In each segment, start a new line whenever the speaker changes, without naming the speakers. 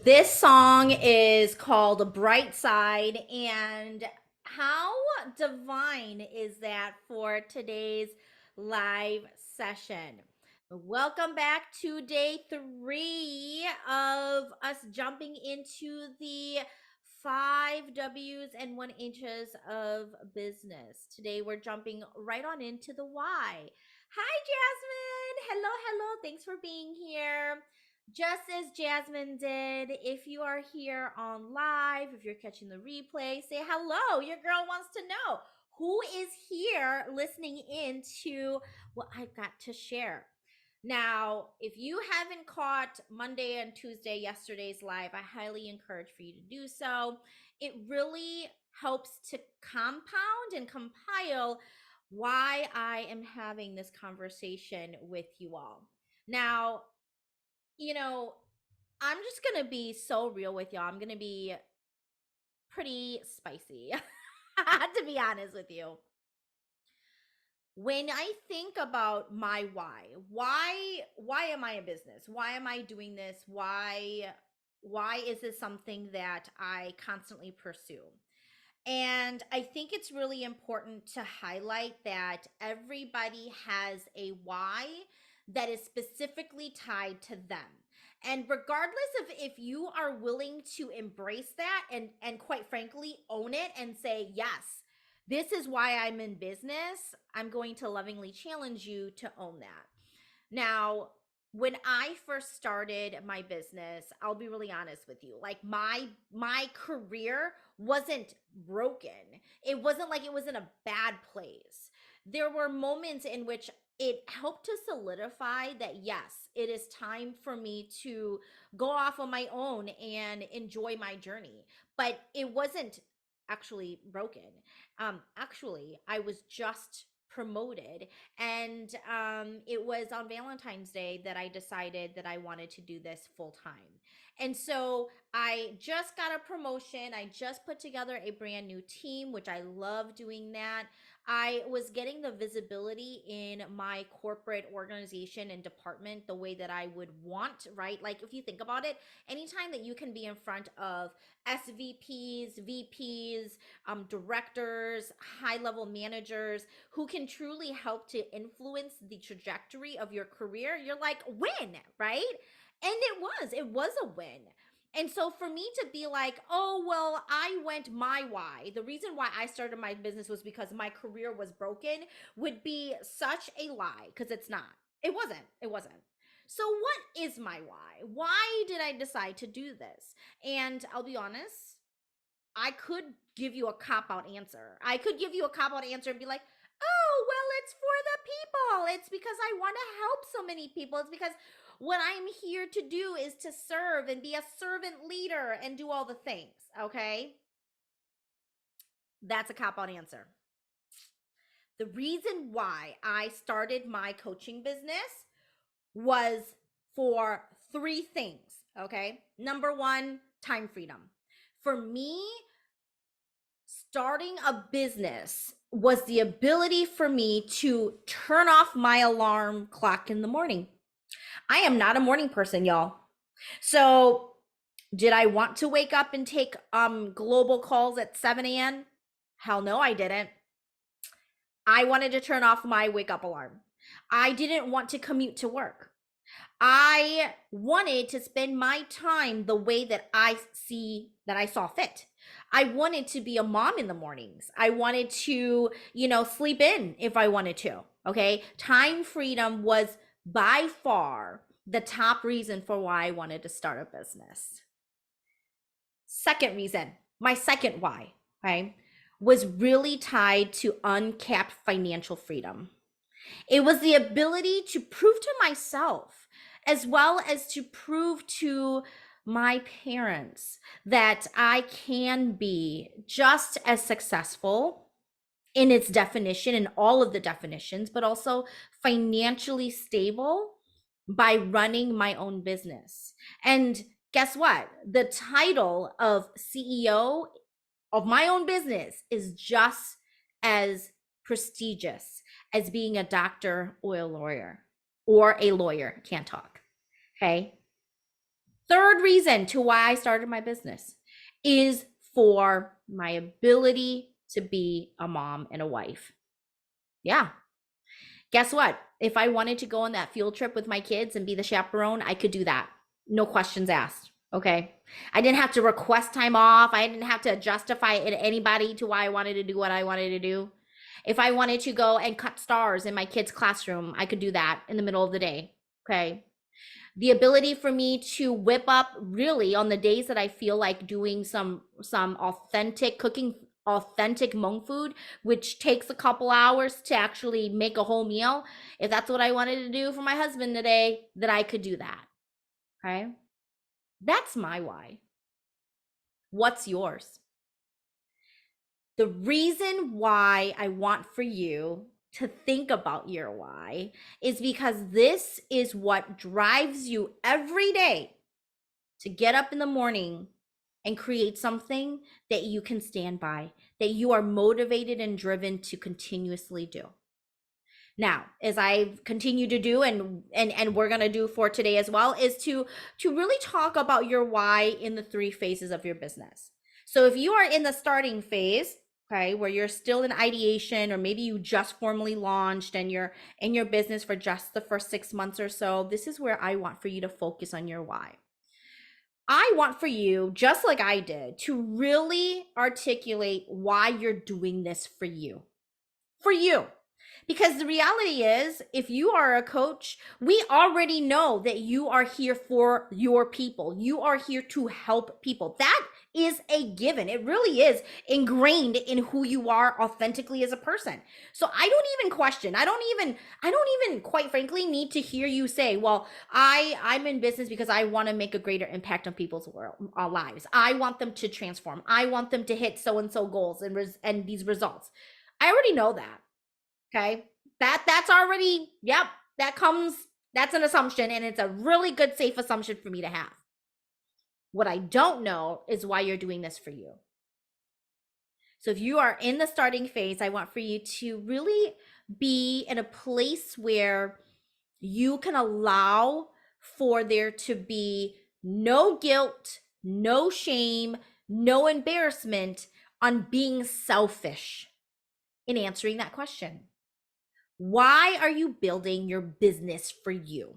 This song is called Bright Side, and how divine is that for today's live session? Welcome back to day 3 of us jumping into the 5 W's and 1 H's of business. Today we're jumping right on into the why. Hi, Jasmine. Hello, hello. Thanks for being here. Just as Jasmine did, if you are here on live, if you're catching the replay, say hello. Your girl wants to know who is here listening in to what I've got to share. Now, if you haven't caught Monday and Tuesday, yesterday's live, I highly encourage for you to do so. It really helps to compound and compile why I am having this conversation with you all. Now, you know, I'm just gonna be so real with y'all. I'm gonna be pretty spicy, to be honest with you. When I think about my why am I a business? Why am I doing this? Why is this something that I constantly pursue? And I think it's really important to highlight that everybody has a why that is specifically tied to them. And regardless of if you are willing to embrace that and quite frankly own it and say, "Yes, this is why I'm in business," I'm going to lovingly challenge you to own that. Now, when I first started my business, I'll be really honest with you. Like my career wasn't broken. It wasn't like it was in a bad place. There were moments in which it helped to solidify that yes, it is time for me to go off on my own and enjoy my journey. But it wasn't actually broken. Actually, I was just promoted, and it was on Valentine's Day that I decided that I wanted to do this full time. And so I just got a promotion. I just put together a brand new team, which I love doing that. I was getting the visibility in my corporate organization and department the way that I would want, right? Like, if you think about it, anytime that you can be in front of SVPs, VPs, directors, high level managers who can truly help to influence the trajectory of your career, you're like, win, right? And it was a win. And so for me to be like, oh, well, I went my why, the reason why I started my business was because my career was broken, would be such a lie, because it's not. It wasn't. It wasn't. So, what is my why? Why did I decide to do this? And I'll be honest, I could give you a cop out answer. I could give you a cop out answer and be like, oh, well, it's for the people. It's because I want to help so many people. It's because what I'm here to do is to serve and be a servant leader and do all the things. Okay. That's a cop out answer. The reason why I started my coaching business was for 3 things. Okay. Number one, time freedom. For me, starting a business was the ability for me to turn off my alarm clock in the morning. I am not a morning person, y'all. So, did I want to wake up and take global calls at 7 a.m.? Hell no, I didn't. I wanted to turn off my wake up alarm. I didn't want to commute to work. I wanted to spend my time the way that I saw fit. I wanted to be a mom in the mornings. I wanted to, sleep in if I wanted to. Okay. Time freedom was by far the top reason for why I wanted to start a business. Second reason, my second why, right, was really tied to uncapped financial freedom. It was the ability to prove to myself, as well as to prove to my parents, that I can be just as successful in its definition, in all of the definitions, but also financially stable by running my own business. And guess what? The title of CEO of my own business is just as prestigious as being a doctor or a lawyer. Can't talk. Okay. Third reason to why I started my business is for my ability to be a mom and a wife. Yeah. Guess what? If I wanted to go on that field trip with my kids and be the chaperone, I could do that. No questions asked. Okay. I didn't have to request time off. I didn't have to justify it to anybody to why I wanted to do what I wanted to do. If I wanted to go and cut stars in my kids' classroom, I could do that in the middle of the day. Okay. The ability for me to whip up really on the days that I feel like doing some authentic cooking, authentic Hmong food, which takes a couple hours to actually make a whole meal. If that's what I wanted to do for my husband today, that I could do that. Okay. That's my why. What's yours? The reason why I want for you to think about your why is because this is what drives you every day to get up in the morning and create something that you can stand by, that you are motivated and driven to continuously do. Now, as I continue to do and we're going to do for today as well, is to really talk about your why in the 3 phases of your business. So if you are in the starting phase, okay, where you're still in ideation, or maybe you just formally launched and you're in your business for just the first 6 months or so, this is where I want for you to focus on your why. I want for you, just like I did, to really articulate why you're doing this for you. For you. Because the reality is, if you are a coach, we already know that you are here for your people. You are here to help people. That is a given. It really is ingrained in who you are authentically as a person. So I don't even question. I don't even quite frankly need to hear you say, well, I'm in business because I want to make a greater impact on people's lives. I want them to transform. I want them to hit so and so goals and these results. I already know that. Okay. That's already, yep, that's an assumption, and it's a really good, safe assumption for me to have. What I don't know is why you're doing this for you. So if you are in the starting phase, I want for you to really be in a place where you can allow for there to be no guilt, no shame, no embarrassment on being selfish in answering that question. Why are you building your business for you?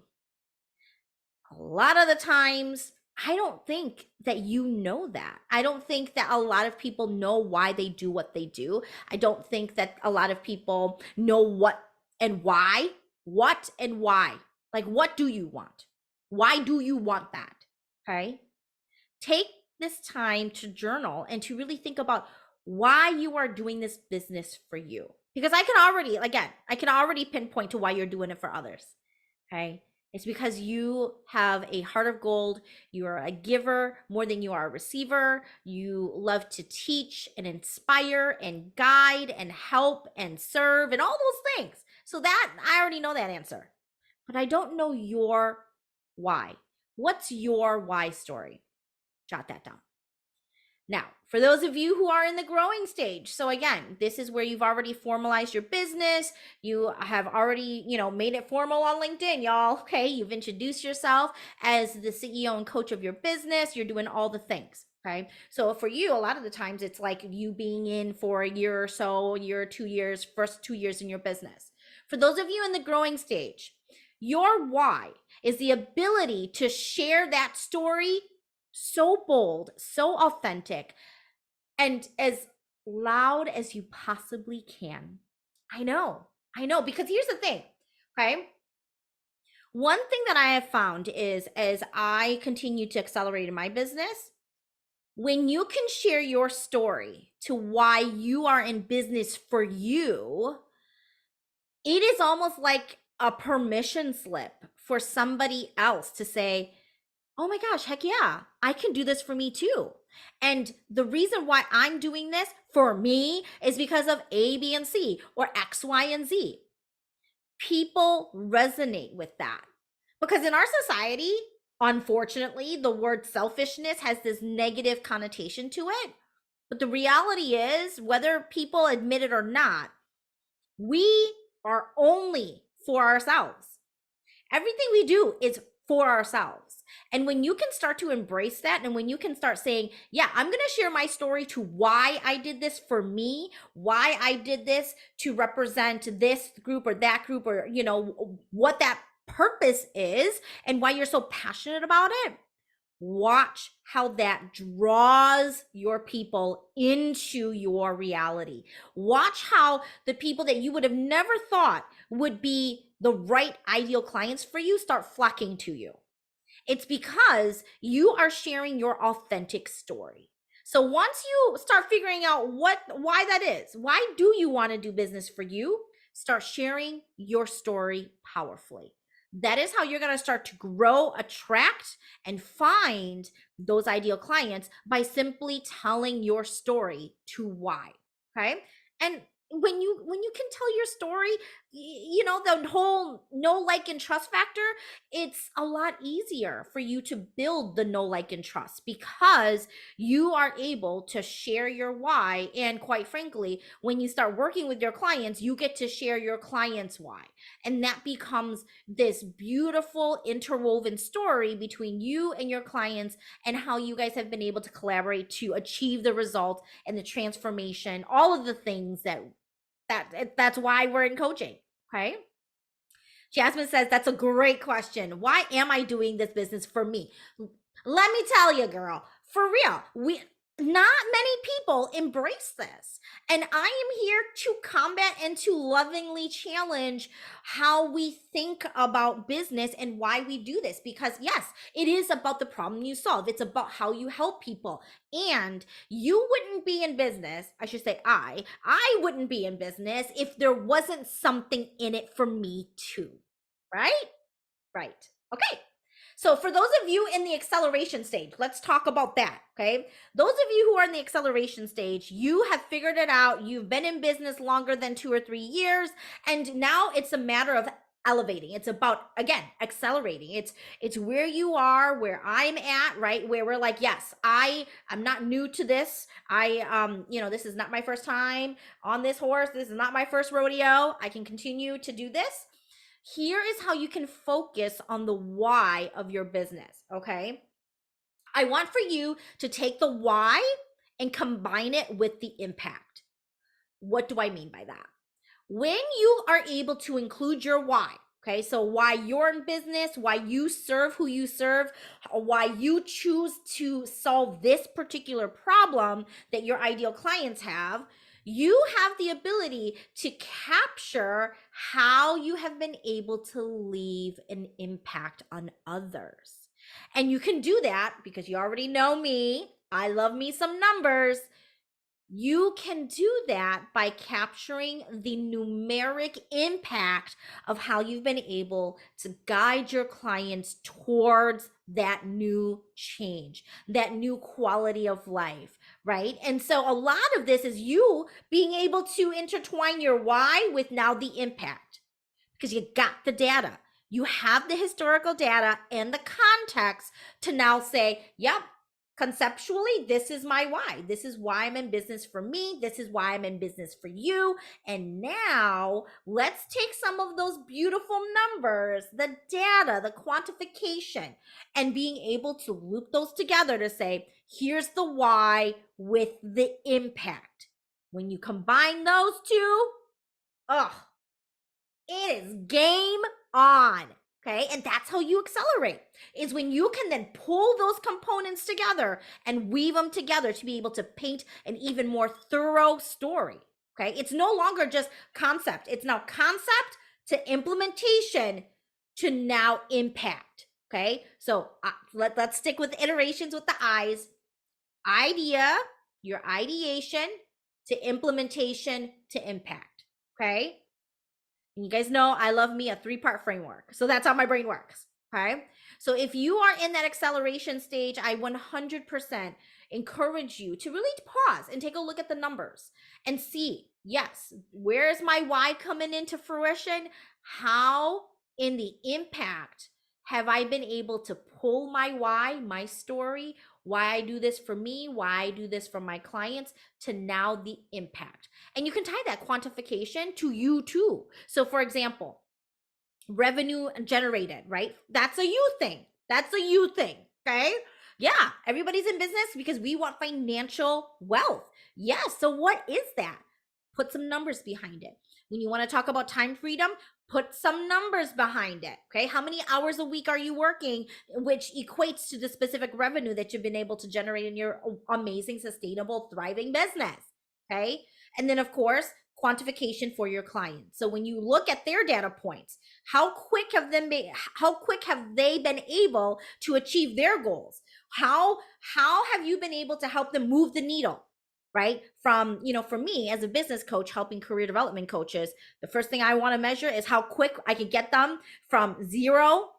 A lot of the times, I don't think that you know that. I don't think that a lot of people know why they do what they do. I don't think that a lot of people know what and why. What and why. Like, what do you want? Why do you want that? Okay. Take this time to journal and to really think about why you are doing this business for you. Because I can already pinpoint to why you're doing it for others. Okay. It's because you have a heart of gold. You are a giver more than you are a receiver. You love to teach and inspire and guide and help and serve and all those things. So that, I already know that answer. But I don't know your why. What's your why story? Jot that down. Now, for those of you who are in the growing stage, so again, this is where you've already formalized your business. You have already, made it formal on LinkedIn, y'all. Okay, you've introduced yourself as the CEO and coach of your business. You're doing all the things. Okay, so for you, a lot of the times it's like you being in for a year or so, a year, 2 years, first 2 years in your business. For those of you in the growing stage, your why is the ability to share that story so bold, so authentic, and as loud as you possibly can. I know, because here's the thing, okay? One thing that I have found is as I continue to accelerate in my business, when you can share your story to why you are in business for you, it is almost like a permission slip for somebody else to say, oh my gosh, heck yeah, I can do this for me too. And the reason why I'm doing this for me is because of A, B, and C, or X, Y, and Z. People resonate with that. Because in our society, unfortunately, the word selfishness has this negative connotation to it. But the reality is, whether people admit it or not, we are only for ourselves. Everything we do is for ourselves. And when you can start to embrace that, and when you can start saying, yeah, I'm going to share my story to why I did this for me, why I did this to represent this group or that group, or, what that purpose is and why you're so passionate about it. Watch how that draws your people into your reality. Watch how the people that you would have never thought would be the right ideal clients for you start flocking to you. It's because you are sharing your authentic story. So once you start figuring out why that is, why do you want to do business for you? Start sharing your story powerfully. That is how you're going to start to grow, attract, and find those ideal clients by simply telling your story to why. Okay. And when you can tell your story, the whole know, like, and trust factor, it's a lot easier for you to build the know, like, and trust because you are able to share your why. And quite frankly, when you start working with your clients, you get to share your clients' why. And that becomes this beautiful interwoven story between you and your clients and how you guys have been able to collaborate to achieve the result and the transformation, all of the things that's why we're in coaching. Okay. Jasmine says, that's a great question. Why am I doing this business for me? Let me tell you, girl, for real, not many people embrace this. And I am here to combat and to lovingly challenge how we think about business and why we do this. Because yes, it is about the problem you solve. It's about how you help people. And you wouldn't be in business, I should say I wouldn't be in business if there wasn't something in it for me too. Right? Right. Okay. So for those of you in the acceleration stage, let's talk about that, okay? Those of you who are in the acceleration stage, you have figured it out. You've been in business longer than 2 or 3 years, and now it's a matter of elevating. It's about, again, accelerating. It's where you are, where I'm at, right? Where we're like, yes, I'm not new to this. This is not my first time on this horse. This is not my first rodeo. I can continue to do this. Here is how you can focus on the why of your business, okay? I want for you to take the why and combine it with the impact. What do I mean by that? When you are able to include your why, okay, so why you're in business, why you serve who you serve, why you choose to solve this particular problem that your ideal clients have, you have the ability to capture how you have been able to leave an impact on others. And you can do that because you already know me. I love me some numbers. You can do that by capturing the numeric impact of how you've been able to guide your clients towards that new change, that new quality of life, right? And so a lot of this is you being able to intertwine your why with now the impact because you got the data. You have the historical data and the context to now say, yep, conceptually, this is my why. This is why I'm in business for me. This is why I'm in business for you. And now let's take some of those beautiful numbers, the data, the quantification, and being able to loop those together to say, here's the why with the impact. When you combine those two, it is game on. Okay. And that's how you accelerate, is when you can then pull those components together and weave them together to be able to paint an even more thorough story. Okay. It's no longer just concept. It's now concept to implementation to now impact. Okay. So let's stick with iterations with the I's. Idea, your ideation, to implementation to impact. Okay. And you guys know I love me a 3-part framework. So that's how my brain works. Okay. So if you are in that acceleration stage, I 100% encourage you to really pause and take a look at the numbers and see, yes, where is my why coming into fruition? How in the impact have I been able to pull my why, my story, why I do this for me, why I do this for my clients, to now the impact. And you can tie that quantification to you too. So for example, revenue generated, right? That's a you thing. That's a you thing. Okay. Yeah. Everybody's in business because we want financial wealth. Yeah. So what is that? Put some numbers behind it. When you want to talk about time freedom, put some numbers behind it. Okay. How many hours a week are you working, which equates to the specific revenue that you've been able to generate in your amazing, sustainable, thriving business? Okay. And then, of course, quantification for your clients. So when you look at their data points, how quick have they been able to achieve their goals? How have you been able to help them move the needle? Right? From, for me as a business coach helping career development coaches, the first thing I want to measure is how quick I can get them from 0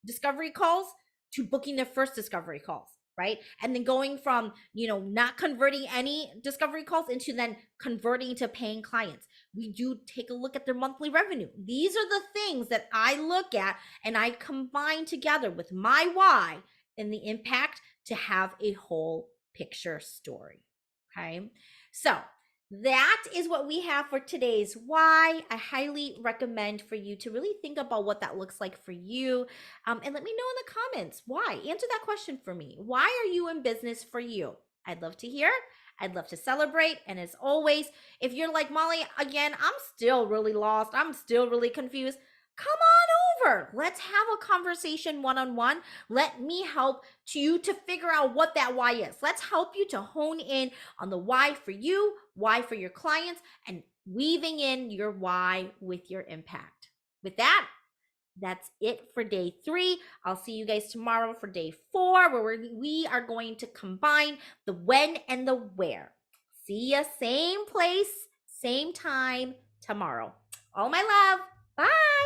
discovery calls to booking their first discovery calls, right? And then going from, not converting any discovery calls into then converting to paying clients. We do take a look at their monthly revenue. These are the things that I look at and I combine together with my why and the impact to have a whole picture story. Okay. So that is what we have for today's why. I highly recommend for you to really think about what that looks like for you. And let me know in the comments why. Answer that question for me. Why are you in business for you? I'd love to hear. I'd love to celebrate. And as always, if you're like Molly, again, I'm still really lost. I'm still really confused. Come on over. Let's have a conversation one-on-one. Let me help you to figure out what that why is. Let's help you to hone in on the why for you, why for your clients, and weaving in your why with your impact. With that, that's it for day 3. I'll see you guys tomorrow for day 4, where we are going to combine the when and the where. See ya, same place, same time tomorrow. All my love. Bye.